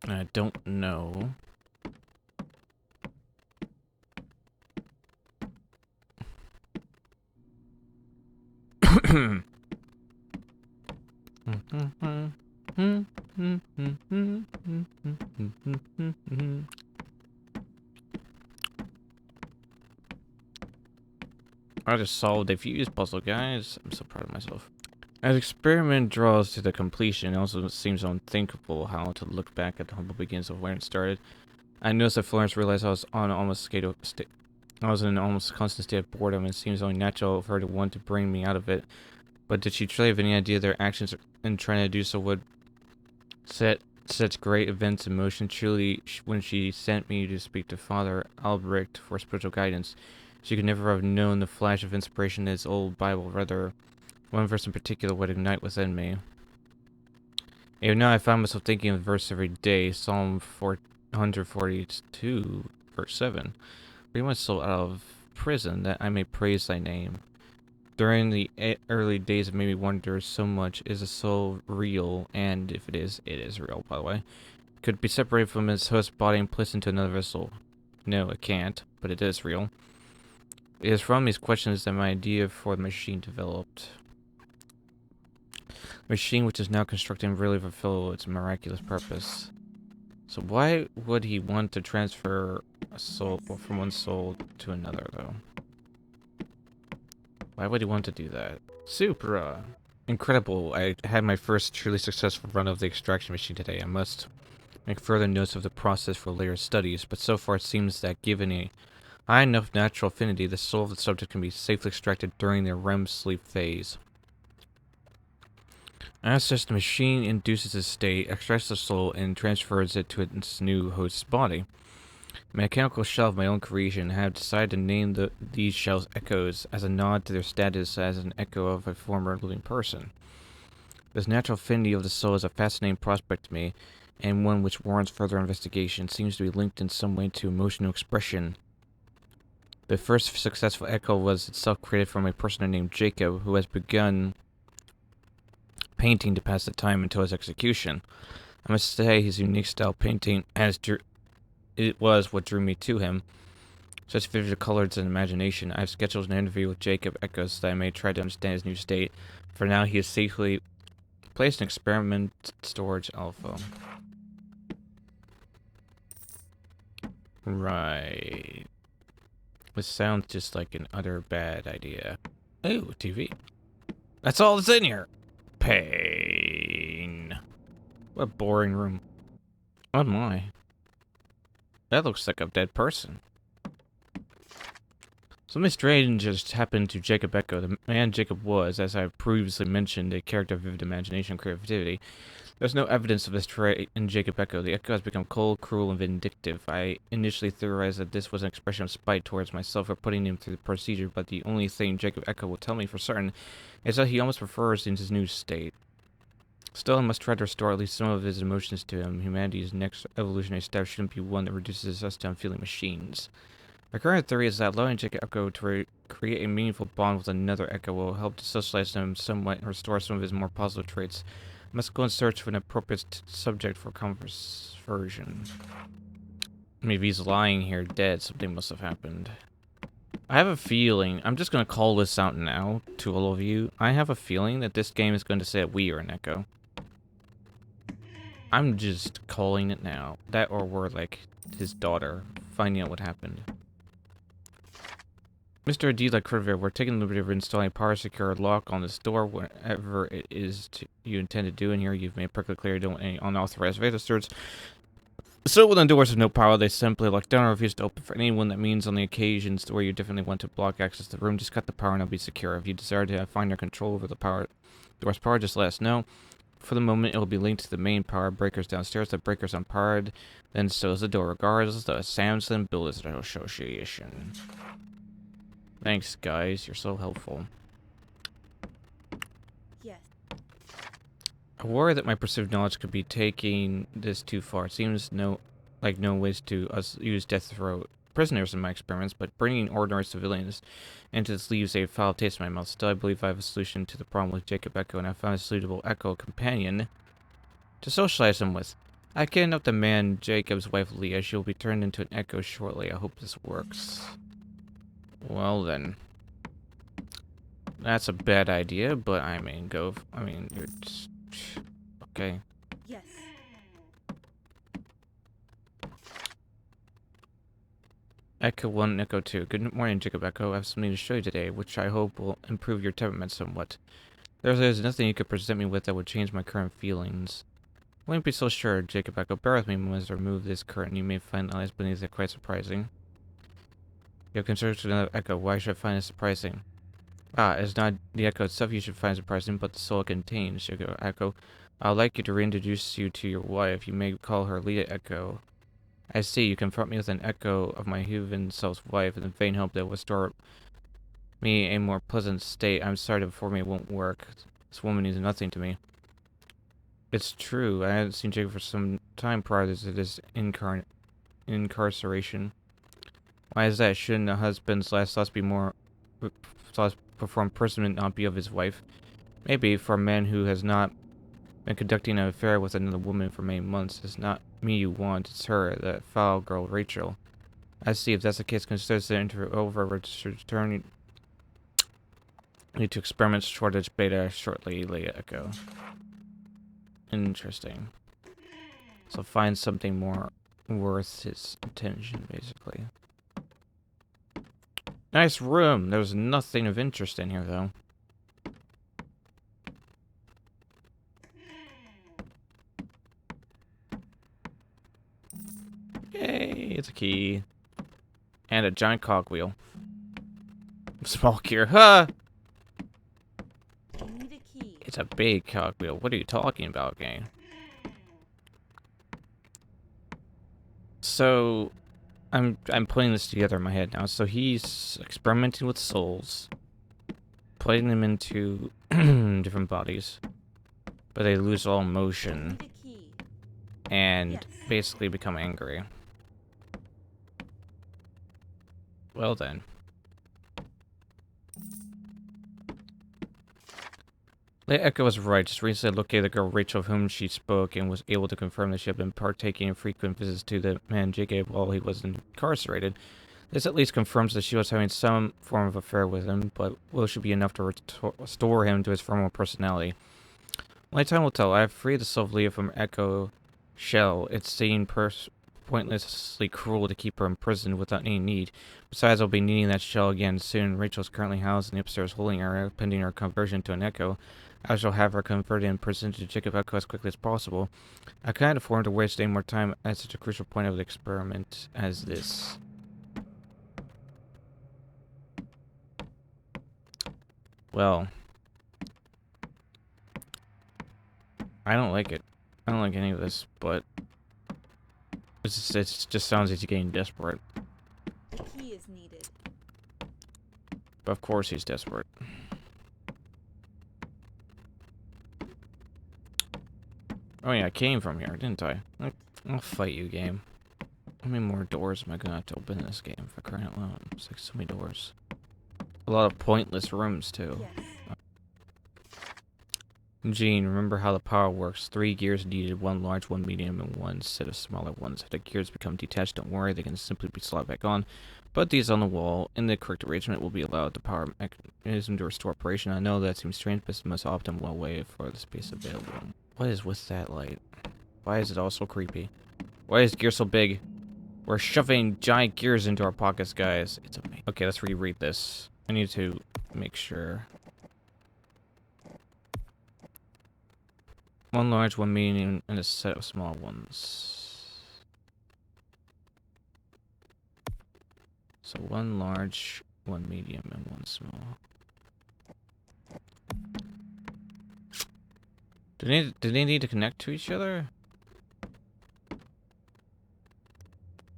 I don't know. I just solved a fuse puzzle, guys. I'm so proud of myself. As experiment draws to the completion, it also seems unthinkable how to look back at the humble beginnings of where it started. I noticed that Florence realized I was I was in an almost constant state of boredom, and it seems only natural for her to want to bring me out of it. But did she truly have any idea their actions in trying to do so would set such great events in motion? Truly, when she sent me to speak to Father Albrecht for spiritual guidance, she could never have known the flash of inspiration in his old Bible. Rather, one verse in particular would ignite within me. Even now, I found myself thinking of the verse every day, Psalm 142, verse 7. Bring my soul out of prison, that I may praise thy name. During the early days, it made me wonder so much, is the soul real? And if it is real, by the way. Could it be separated from its host body and placed into another vessel? No, it can't, but it is real. It is from these questions that my idea for the machine developed. A machine which is now constructed and really fulfill its miraculous purpose. So why would he want to transfer a soul from one soul to another, though? Why would he want to do that? Supra! Incredible. I had my first truly successful run of the extraction machine today. I must make further notes of the process for later studies, but so far it seems that given a high enough natural affinity, the soul of the subject can be safely extracted during their REM sleep phase. As such, the machine induces a state, extracts the soul, and transfers it to its new host's body. A mechanical shell of my own creation, I have decided to name these shells echoes as a nod to their status as an echo of a former living person. This natural affinity of the soul is a fascinating prospect to me, and one which warrants further investigation. It seems to be linked in some way to emotional expression. The first successful echo was itself created from a person named Jacob, who has begun painting to pass the time until his execution. I must say his unique style painting it was what drew me to him. Such vivid colors and imagination. I have scheduled an interview with Jacob Echoes that I may try to understand his new state. For now, he is safely placed in experiment storage alpha. Right. This sounds just like an utter bad idea. Ooh, TV. That's all that's in here. Pain. What a boring room. Oh my. That looks like a dead person. Something strange just happened to Jacob Echo. The man Jacob was, as I previously mentioned, a character of vivid imagination and creativity. There's no evidence of this trait in Jacob Echo. The Echo has become cold, cruel, and vindictive. I initially theorized that this was an expression of spite towards myself for putting him through the procedure, but the only thing Jacob Echo will tell me for certain is that he almost prefers in his new state. Still, I must try to restore at least some of his emotions to him. Humanity's next evolutionary step shouldn't be one that reduces us to unfeeling machines. My current theory is that allowing Jacob Echo to create a meaningful bond with another Echo will help to socialize him somewhat and restore some of his more positive traits. I must go in search of an appropriate subject for conversion. Maybe he's lying here dead. Something must have happened. I have a feeling, I'm just going to call this out now to all of you. I have a feeling that this game is going to say that we are an Echo. I'm just calling it now. That or we're like his daughter, finding out what happened. Mr. Adila Kurver, we're taking the liberty of installing a power secure lock on this door. Whatever it is you intend to do in here, you've made perfectly clear you don't want any unauthorized visitors. So within doors with no power, they simply lock down or refuse to open for anyone. That means on the occasions where you definitely want to block access to the room, just cut the power and it'll be secure. If you desire to find your control over the door's power, just let us know. For the moment, it will be linked to the main power breakers downstairs. The breakers unpowered, then so is the door, regardless of the Samson Builders Association. Thanks, guys. You're so helpful. Yes. I worry that my pursuit of knowledge could be taking this too far. It seems no ways to use death row prisoners in my experiments, but bringing ordinary civilians into this leaves a foul taste in my mouth. Still, I believe I have a solution to the problem with Jacob Echo, and I found a suitable Echo companion to socialize him with. I kidnapped the man Jacob's wife Leah. She will be turned into an Echo shortly. I hope this works. Well then. That's a bad idea, but I mean, you're just... Okay. Yes. Echo 1, Echo 2. Good morning, Jacob Echo. I have something to show you today, which I hope will improve your temperament somewhat. There's nothing you could present me with that would change my current feelings. I wouldn't be so sure, Jacob Echo. Bear with me as I remove this curtain. You may find the eyes beneath it quite surprising. You have constructed another Echo. Why should I find it surprising? Ah, it's not the Echo itself you should find surprising, but the soul it contains, Jacob Echo. I'd like you to reintroduce you to your wife. You may call her Leah Echo. I see, you confront me with an echo of my human self's wife in the vain hope that will restore me a more pleasant state. I'm sorry to inform you it won't work. This woman means nothing to me. It's true. I hadn't seen Jacob for some time prior to this incarceration. Why is that? Shouldn't a husband's last thoughts be more thoughts before imprisonment not be of his wife? Maybe for a man who has not been conducting an affair with another woman for many months. It's not me you want, it's her, that foul girl Rachel. I see. If that's the case, consider the interview over. Returning need to experiment shortage beta shortly, Leah Echo. Interesting. So find something more worth his attention, basically. Nice room. There's nothing of interest in here, though. Yay, it's a key. And a giant cogwheel. Small gear. Huh! I need a key. It's a big cogwheel. What are you talking about, game? So, I'm putting this together in my head now. So he's experimenting with souls, putting them into different bodies, but they lose all I emotion need a key. and Yes. basically become angry. Well then. Leah Echo was right. Just recently located the girl Rachel of whom she spoke and was able to confirm that she had been partaking in frequent visits to the man Jacob while he was incarcerated. This at least confirms that she was having some form of affair with him, but will she be enough to restore him to his former personality? Only time will tell. I have freed the soul of Leah from Echo Shell. It seemed pointlessly cruel to keep her imprisoned without any need. Besides, I'll be needing that shell again soon. Rachel is currently housed in the upstairs holding area, pending her conversion to an Echo. I shall have her converted and presented to Jacob Echo as quickly as possible. I can't afford to waste any more time at such a crucial point of the experiment as this. Well, I don't like it. I don't like any of this, but it just sounds like he's getting desperate. The key is needed. But of course he's desperate. Oh yeah, I came from here, didn't I? I'll fight you, game. How many more doors am I gonna have to open in this game, for crying out loud? It's like so many doors. A lot of pointless rooms, too. Yes. Gene, remember how the power works. 3 gears needed, 1 large, 1 medium, and 1 set of smaller ones. If the gears become detached, don't worry, they can simply be slotted back on. Put these on the wall. In the correct arrangement will be allowed the power mechanism to restore operation. I know that seems strange, but it's the most optimal way for the space available. What is with that light? Why is it all so creepy? Why is gear so big? We're shoving giant gears into our pockets, guys. It's amazing. Okay, let's reread this. I need to make sure. 1 large, 1 medium, and a set of small ones. So 1 large, 1 medium, and 1 small. Do they need to connect to each other?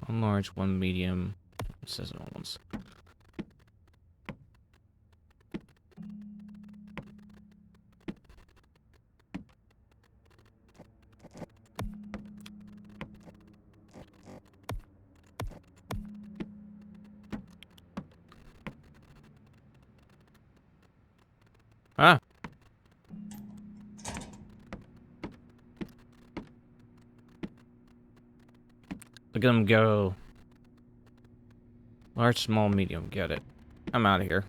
1 large, 1 medium. It says all ones. Ah! Look at them go. Large, small, medium. Get it. I'm out of here.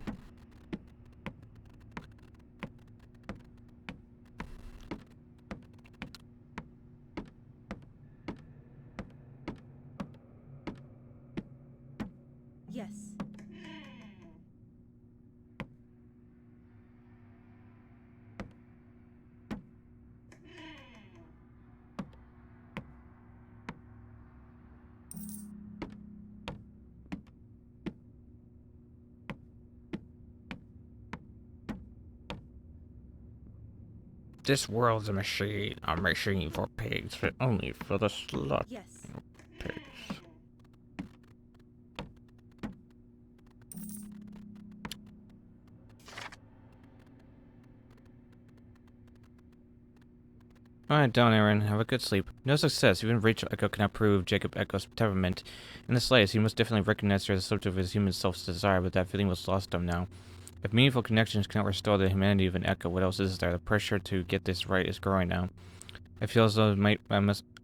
This world's a machine for pigs, fit only for the slut Yes. pigs. Alright, down, Aaron. Have a good sleep. No success. Even Rachel Echo cannot prove Jacob Echo's temperament. In the slightest, he must definitely recognize her as the subject of his human self's desire, but that feeling was lost to him now. If meaningful connections cannot restore the humanity of an Echo, what else is there? The pressure to get this right is growing now. I feel as though I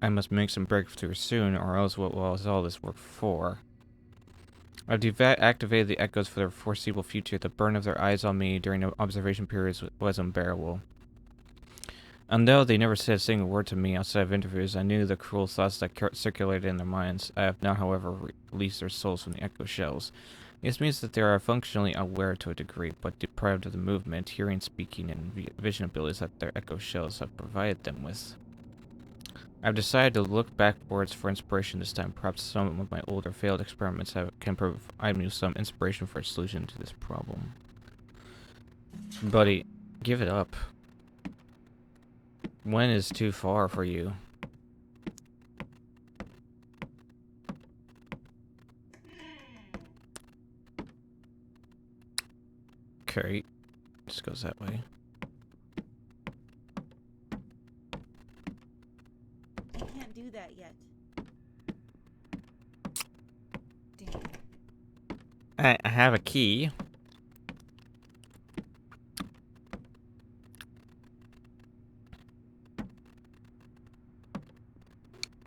must make some breakthrough soon, or else what was all this work for? I've activated the Echoes for the foreseeable future. The burn of their eyes on me during the observation periods was unbearable. And though they never said a single word to me outside of interviews, I knew the cruel thoughts that circulated in their minds. I have now, however, released their souls from the Echo shells. This means that they are functionally aware to a degree, but deprived of the movement, hearing, speaking, and vision abilities that their Echo shells have provided them with. I've decided to look backwards for inspiration this time. Perhaps some of my older failed experiments can provide me with some inspiration for a solution to this problem. Buddy, give it up. When is too far for you? Okay, just goes that way. I can't do that yet. Damn. I have a key.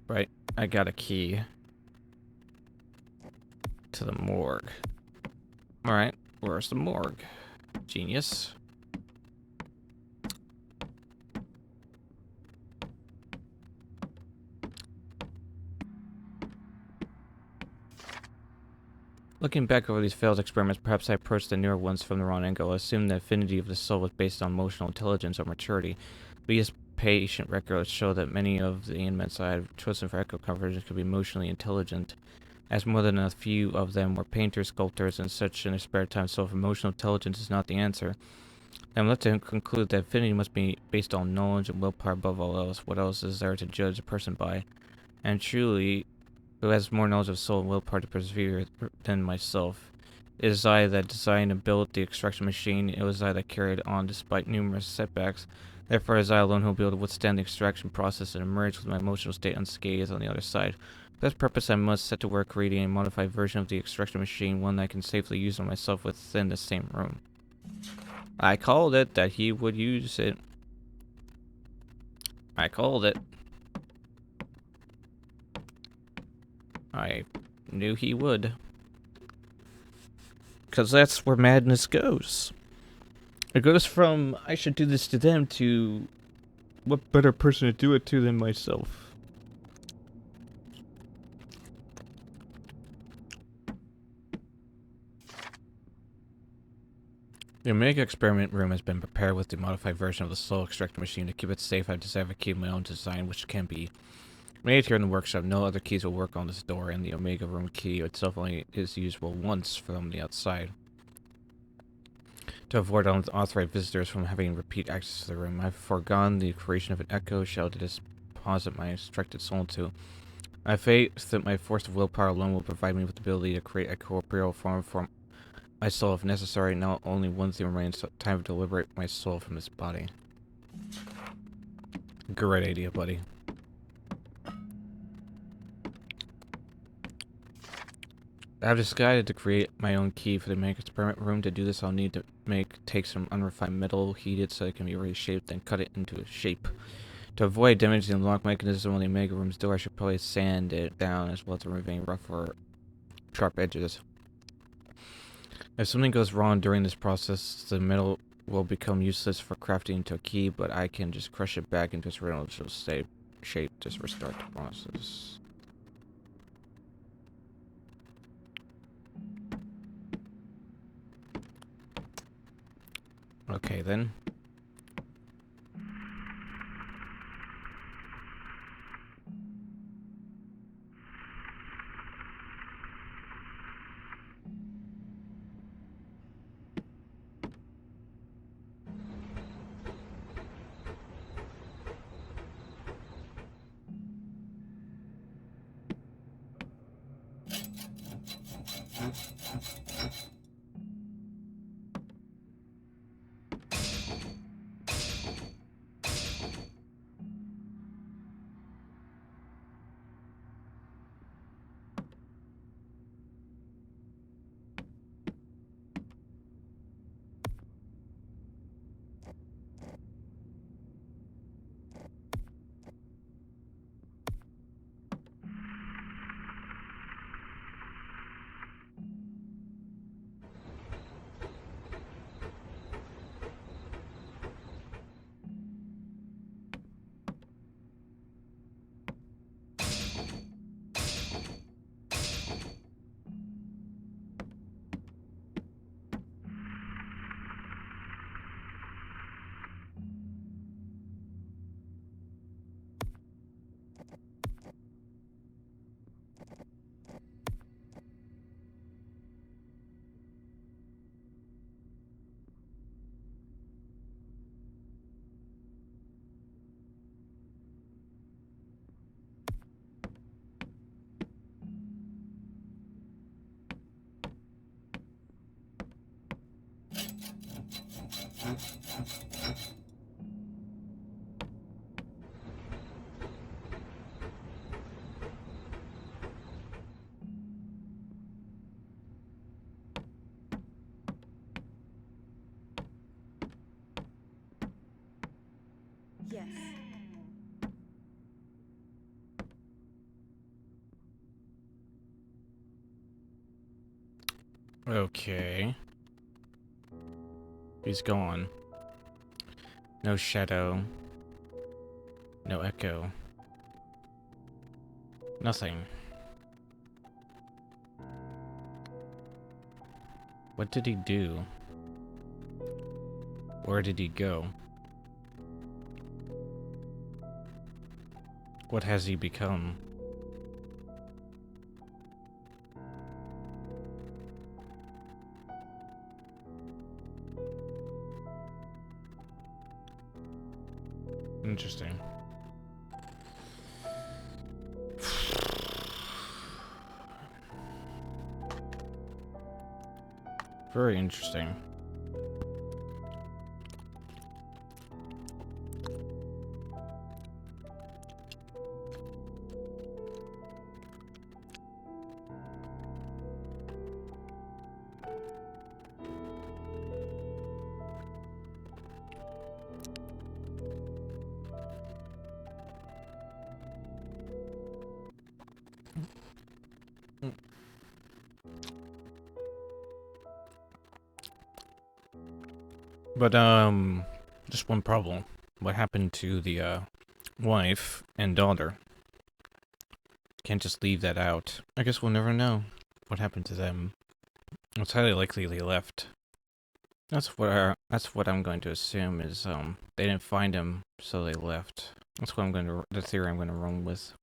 Right, I got a key to the morgue. Alright, where's the morgue? Genius. Looking back over these failed experiments, perhaps I approached the newer ones from the wrong angle. I assumed the affinity of the soul was based on emotional intelligence or maturity. But these patient records show that many of the inmates I had chosen for echo conversions could be emotionally intelligent, as more than a few of them were painters, sculptors, and such in their spare time. So if emotional intelligence is not the answer, I'm left to conclude that affinity must be based on knowledge and willpower above all else. What else is there to judge a person by? And truly, who has more knowledge of soul and willpower to persevere than myself? It is I that designed and built the extraction machine. It was I that carried on despite numerous setbacks. Therefore, it is I alone who will be able to withstand the extraction process and emerge with my emotional state unscathed on the other side. For this purpose, I must set to work creating a modified version of the extraction machine, one that I can safely use on myself within the same room. I called it that he would use it. I called it. I knew he would. Because that's where madness goes. It goes from, I should do this to them, to, what better person to do it to than myself? The Omega experiment room has been prepared with the modified version of the soul extractor machine. To keep it safe, I've decided to keep my own design, which can be made here in the workshop. No other keys will work on this door, and the Omega room key itself only is usable once from the outside. To avoid unauthorized visitors from having repeat access to the room, I've foregone the creation of an echo shell to deposit my extracted soul into. I have faith that my force of willpower alone will provide me with the ability to create a corporeal form for my soul if necessary. Not only once there remains time to liberate my soul from this body. Great idea, buddy. I've decided to create my own key for the Omega experiment room. To do this, I'll need to take some unrefined metal, heat it so it can be reshaped, then cut it into a shape. To avoid damaging the lock mechanism on the Omega room's door, I should probably sand it down as well as removing rough or sharp edges. If something goes wrong during this process, the metal will become useless for crafting into a key, but I can just crush it back into its original shape, just restart the process. Okay then. Yes. Okay. He's gone. No shadow. No echo. Nothing. What did he do? Where did he go? What has he become? Interesting. Very interesting. But, just one problem. What happened to the, wife and daughter? Can't just leave that out. I guess we'll never know what happened to them. It's highly likely they left. That's what I'm going to assume is, they didn't find him, so they left. That's what the theory I'm going to run with.